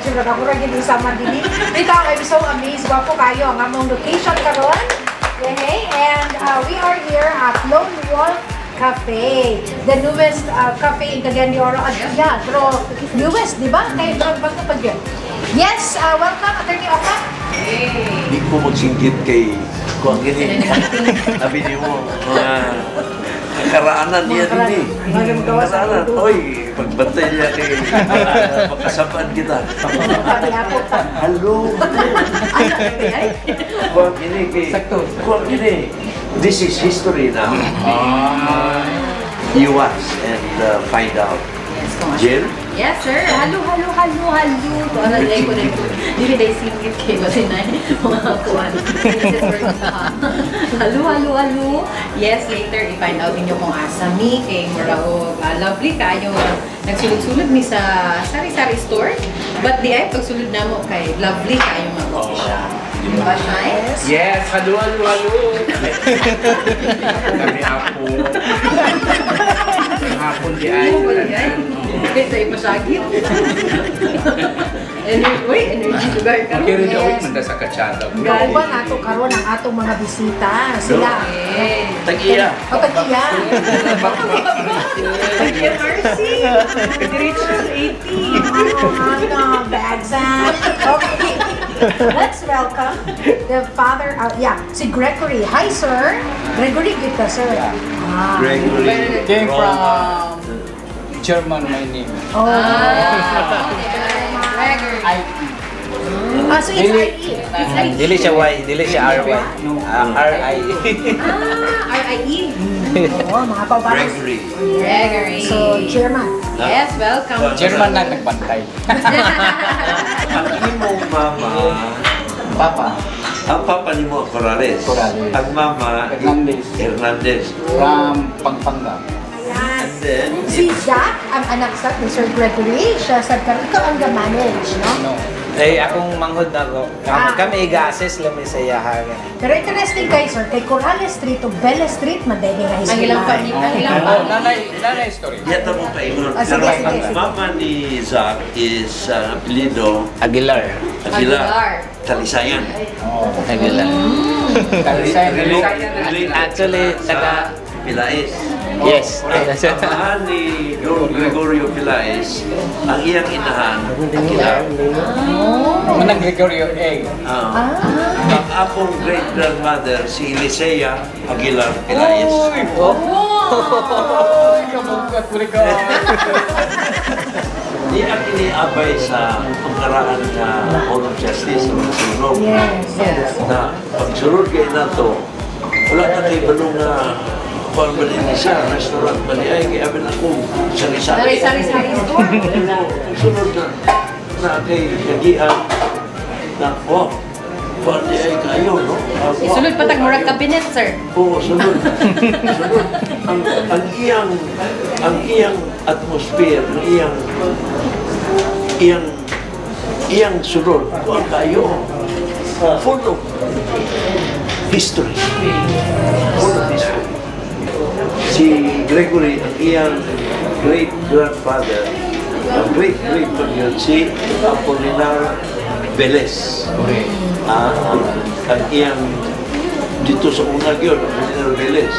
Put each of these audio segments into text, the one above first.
adventure na ako rin sa Mandini. Ito, I'm so amazed. Wapo kayo ang among location karon. Okay, and we are here at Lone Wolf Cafe, the newest cafe in Cagayan de Oro. Yeah, pero newest, di ba? Kaya bago pa yun. Yes, welcome, Attorney Oka. Hindi ko magsinggit kay kung gini. Sabi niyo mo, karaanan niya din eh. Karaanan. Oy, pagbantay niya kay pagkasapaan kita. Hello. Kung gini kay... Kung gini. This is history now. You watch and find out. Jill? Yes, sir. Halo. Tuanan lang ko na ito. Hindi tayo singit kayo kasi na mga kuwan. Halo. Yes, later, i-find out ninyo kung asami kay Morao. Lovely kayo. Nagsulod-sulod mi sa sari-sari store. But di ay pagsulod na mo kay lovely kayo mag-coffee siya. Diba, Shai? Yes, halo. Kami ako. Hapon di ay. Ito ay pasagit. Energy lugar ka. Kaya rin awit man sa katsada. Gauban ato karon ang atong mga bisita. Sila. Tagiya. O, tagiya. Tagiya, Marcy. Reach 80. Bagsan. Okay. Let's welcome the father, si Gregory. Hi, sir. Gregory, good ka, sir. Gregory. Came from German, my name. Oh. Gregory. So it's I.E. Dili siya Y, dili siya R-Y. R-I. R-I-E. Oo, mga pabata. Gregory. So, German. Yes, welcome. German lang nagbantay. Ang imong mama, Papa. ang papa ni mo, Corrales. Corrales. Ang mama, Hernandez. From Pampanga. And then, Si Zach, ang anak sa ni Sir Gregory, siya sa ikaw ang manage, no? No. Ay, akong manghod na ko. Kami iga-assess lang sa yahan. Pero interesting kayo, sir, kay Corrales Street o Bella Street, madali nga Ang ilang family. Ang ilang family. Nanay story. yata mo kaingon. Sige, Pero sige, ang sige. mama ni Zach is apelido Aguilar. Aguilar. Talisayan. Aguilar. Actually, taga... Pilaes. Yes. Ang amahan ni Don Gregorio Pilaes, ang iyang inahan, Aguilar. Manang Gregorio A. Ang akong great-grandmother, si Elisea Aguilar Pilaes. Kamukat mo rin ka. Di ang iniabay sa pagkaraan na Court of Justice o nasunog. Yes. Na pagsurod kayo na to, wala na kayo balong na kung ba din siya, restaurant ba niya, kaya abin ako, sari-sari. Sari-sari store. Sunod na kay kagian na, kung di ay kayo, no? Isulod pa tag murag cabinet, sir. Oo, sunod. Ang iyang atmosphere, ang iyang sunod, kung kayo, full of history. Full of history. Si Gregory, ang iyang great-grandfather, ang great-great yun, si Apolinar Velez. Ang iyang dito sa unag yun, Apolinar Velez.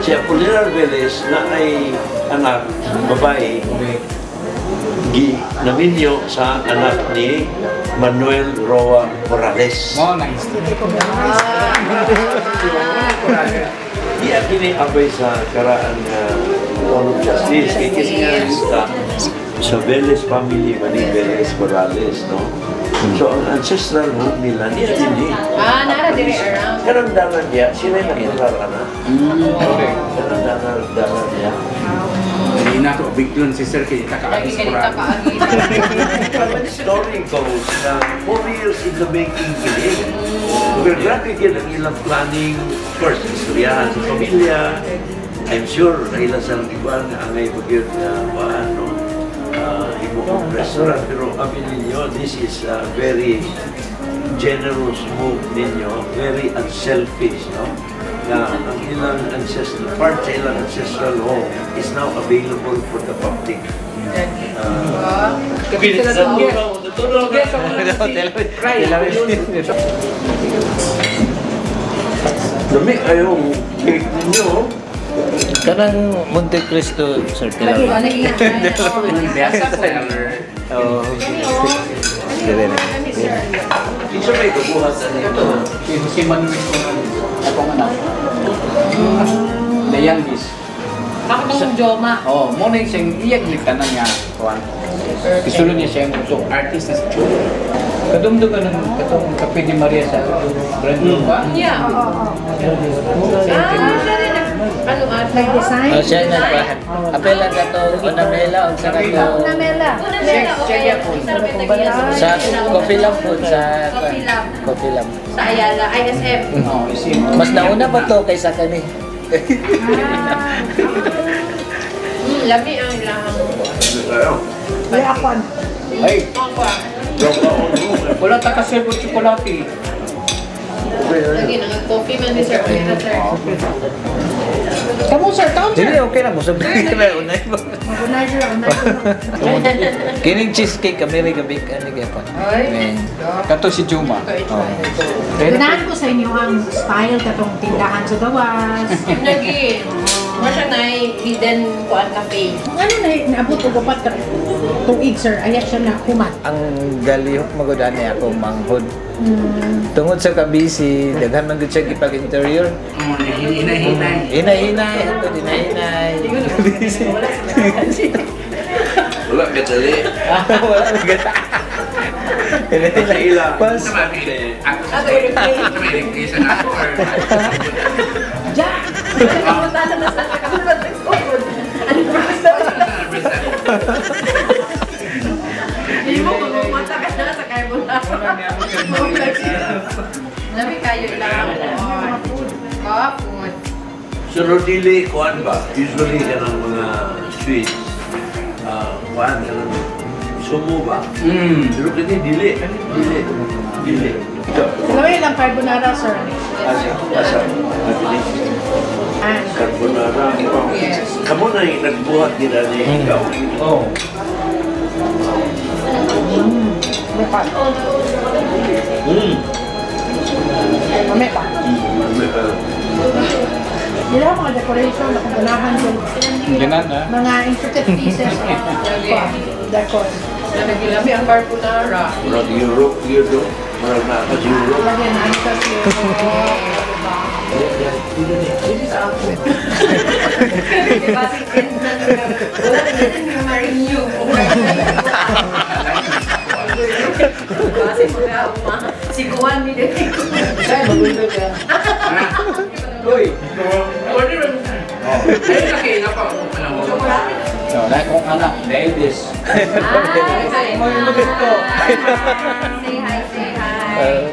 Si Apolinar Velez na ay anak, babae, naminyo sa anak ni Manuel Roa Morales. No, nice. Di ang kiniabay sa karaan na Court of Justice. Kaya kinilista sa Velez family, Mani Velez Morales, no? So, ang ancestral home nila, niya din eh. Nara dire around. Karamdaman niya, sila yung nakilaran na. Karamdaman niya. Hindi na ito, biglan si Sir kaya Lagi kakaagis kanita ko kaagi. But the story goes na 4 years in the making kilig. Pero grabe yan ang ilang planning. First, istoryahan sa pamilya. I'm sure na ilang sa iba na angay pag-yun na paano himukong restaurant. Pero amin ninyo, this is a very generous move ninyo, very unselfish, no? Na ang ilang ancestral, part sa ilang ancestral home is now available for the public. Tulog Yes, Dami kayong cake ninyo. Kanang Monte Cristo, Sir Lagi, Tilapia. lagi. Biasa po. Oo. Isa may kabuhat na nito. Si Jose Manuel ko akong anak. The youngest. Ako tong Joma. Oh, mo na siyang iyag ni kanang nga kuan. Isulo niya siya yung artist na siya. Kadumdum ka ng katong Kape ni Maria sa brand new ba? Yeah. Ano at Nag-design? Oh, siya nagpahan. Apela ka to, Unamela, o sa kato. Namela. Sa Coffee Lab po, sa Coffee Lab. Coffee Lab. Sa Ayala, ISM. Oh, isin. Mas nauna pa to kaysa kani. Lami ang ilang. May akon. Ay, wala ta kasi po tsokolate. Lagi nag-coffee man ni Sir. Okay na, Sir. Kamu, sir, taon, Hindi, sir. okay na. Musab na na unay mo. Mag-unay, sir. Unay. Kining cheesecake kami may gabi ka ni Gepon. Ay. Kato si Juma. Ganahan ko sa inyo ang style katong tindahan sa gawas. Lagi. Mo siya na hidden kuan cafe. Ano na, naabot ko gapat ka tuig, sir. Ayat siya na humat. Ang galihok magudani ako manghod. Tungod sa kabisi, daghan man gud siya gipag-interior. Hinay-hinay. Hinay-hinay, ito hinay-hinay. Wala ka dali. Wala na gata. Sa ilang. Pas. Ja! Pumunta na sa kabilang nag-sukod. Ano ba gusto Hindi mo pumunta ka na sa carbonara. Lami kayo lang. Food. Pero dili, kuhan ba? Usually ka ng mga sweets. Kuhan ka ng sumo ba? Pero kini dili. Dili. Gawin lang carbonara, sir. Asa? Mabilis. Carbonara. Yes. Kamu na yung nagbuhat nila ni ikaw. Oh. May pa. May pa. Nila mga decoration na kaganahan yung Ganan na. mga intricate pieces of decor. Lami ang carbonara. Murag Europe, Murag na ka sa Europe. Lagyan na ano kasi Basic end na wala natin yung ma-renew. Basic mo na uma. Siguan ni Dede. Uy. Ayun na kayo na pa. So, dahil kong anak, the eldest. Say hi. Say hi.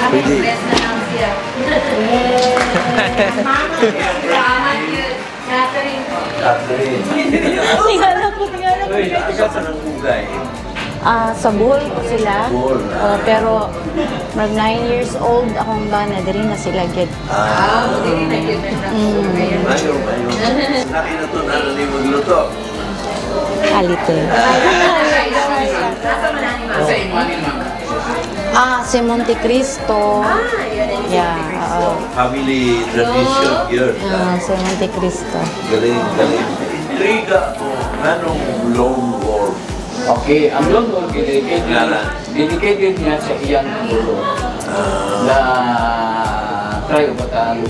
Happy blessed na lang siya. Salamat yun. Catherine. Catherine. Uy, ikaw sa nang ugay. Sa Bohol ko sila. Bohol. Pero mag 9 years old akong bana, diri na sila gid. Hindi na yun. Mayo. Laki na to na ni magluto. Alite. Nasa manani ma? Sa Imani, ma'am. Si Monte Cristo. Yeah. Family tradition yun. Si Monte Cristo. Galing. Intriga mo. Anong lone wolf? Okay, ang Lone Wolf dedicated niya sa iyang guro na try ubatan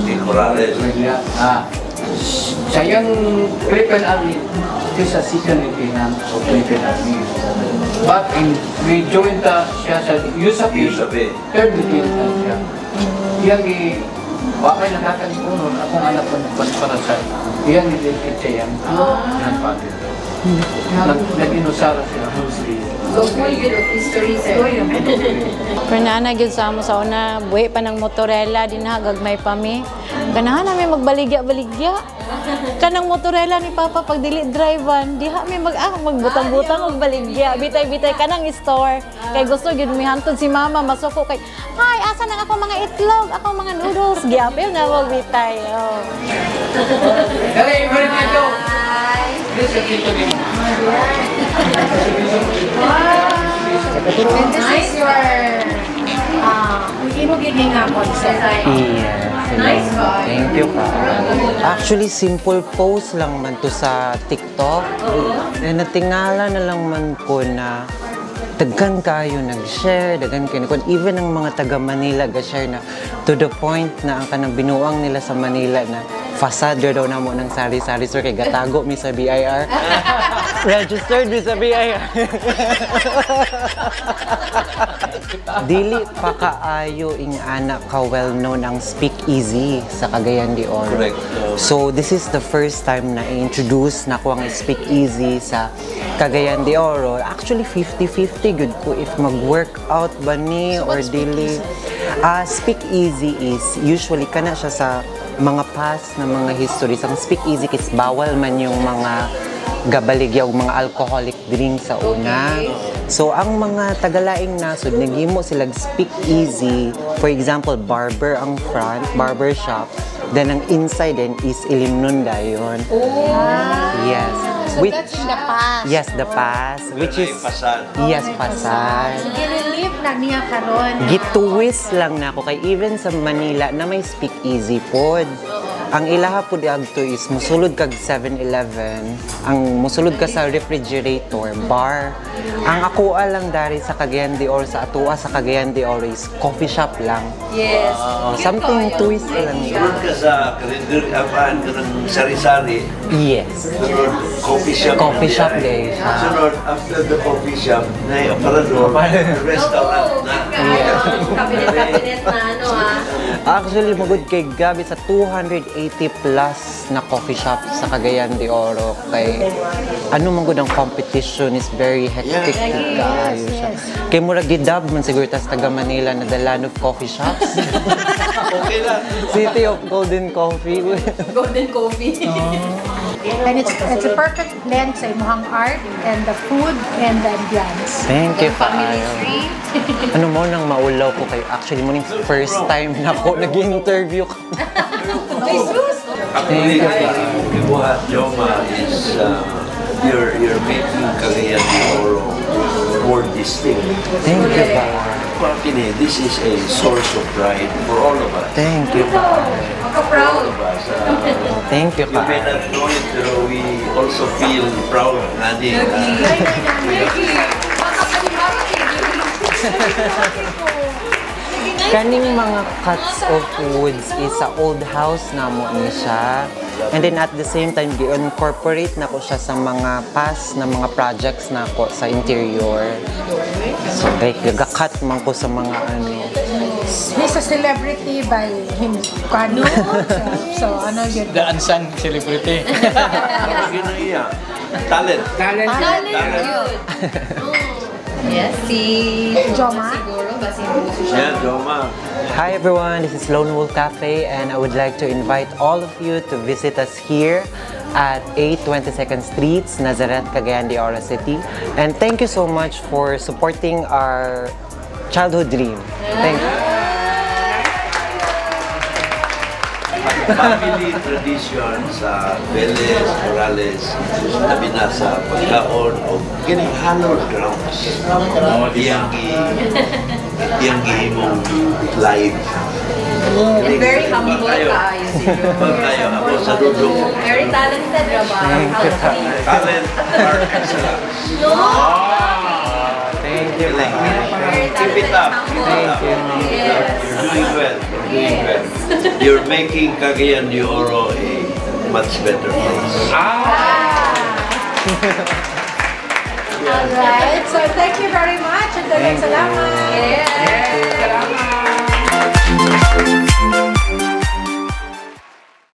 Si Corrales. Sa iyang Philippine Army, ito sa second lieutenant of Philippine Army. But we joined siya sa USAP, third lieutenant siya. Iyang wakay nakakalimunon akong anak ko para sa iyang nililipit siya yung grandfather. Nag-inusara siya. So, full good of history, sir. Pero naana gyud sa amo sa una, buhi pa ng motorela din ha gagmay pa mi. Ganahan namin magbaligya-baligya. Kanang motorela ni Papa pag dili drivean, diha mi magbutang-butang og baligya. Bitay-bitay kanang store. Kay gusto gyud mi hantod si Mama masuko kay, "Hay, asa nang ako mga itlog, ako mga noodles." Giapil nga wag bitay. Oh. Dali, balik nito. Please, And this is your imo gini nga concept. Yes. Nice guy. Thank you ka. Actually, simple post lang man to sa TikTok. Natingala na lang man ko na daghan kayo nag-share, daghan kayo. Even ang mga taga Manila ga-share na to the point na ang kanang binuang nila sa Manila na facade daw na mo ng sari-sari store kay gatago mi sa BIR. Registered mi sa BIR. Dili pa kaayo ing anak ka well-known ang Speak Easy sa Cagayan de Oro. Correct. So this is the first time na i-introduce na ko ang Speak Easy sa Cagayan de Oro. Actually 50-50 good ko if mag-workout ba ni or dili. Speak Easy is usually kana siya sa mga past na mga histories. Ang Speak Easy is bawal man yung mga gabaligya o mga alcoholic drinks sa una. So, ang mga tagalaing nasod, naghimo sila Speak Easy. For example, barber ang front, barber shop. Then, ang inside din is Ilimnon dayon. Yes. So that's in the past. Yes, the past. Which is... Pasad. Yes, pasad. So, i-relieve na niya karon. Gituwis lang na ako kay even sa Manila na may Speak Easy pod. Ang ilaha po diagto is musulod kag 7-Eleven, ang musulod ka sa refrigerator, bar. Ang akoa lang dari sa Cagayan de Oro, sa atua sa Cagayan de Oro is coffee shop lang. Yes. Something twist lang. Sunod ka sa kalender, apaan ka ng sari-sari. Yes. Sunod, coffee shop. Coffee shop day. Sunod, after the coffee shop, na yung aparador, restaurant na. Kabinet-kabinet na ano Actually, magod kay gabi sa 280 plus na coffee shop sa Cagayan de Oro. Kay ano man gud ang competition is very hectic kayo siya. Kay murag gidab man siguro tas taga Manila na the land of coffee shops. Okay lang. City of Golden Coffee. Golden coffee. And it's a perfect blend sa imuhang art and the food and the ambience. Thank you, Family Paayo. free. Ano mo nang maulaw ko kayo. Actually, mo yung first time na ako nag-interview ka. Actually, Kibuhat Joma is you're making Cagayan de Oro more distinct. Thank you, Paayo. Pakine, this is a source of pride for all of us. Thank you, Paayo. All of us. Thank you, You may Paayo. not know it, pero we also feel proud Nani. Kaning mga cuts of woods is sa old house na mo ni siya. And then at the same time, i-incorporate na ko siya sa mga past na mga projects na ko sa interior. So like, nag-cut man ko sa mga ano. He's a celebrity by him. Kano? So, ano yun? The unsung celebrity. Ginaiya. Talent. Talent. Good. Yes, si Joma? siguro ba si Yeah, Joma. Hi everyone, this is Lone Wolf Cafe and I would like to invite all of you to visit us here at 822nd Street, Nazareth, Cagayan de Oro City. And thank you so much for supporting our childhood dream. Thank you. Family tradition sa Vélez, Morales, labi na sa pagkaon o kining hallowed grounds. Iyang gihimong live. And very humble kaayo si Jo. Pagkayo ako sa dudong. Very talented ba? Talent are excellence. Thank you. Keep it up. Thank you. Yes. You're doing well. You're doing well. You're making Cagayan de Oro a much better place. Alright, so thank you very much. And then salamat.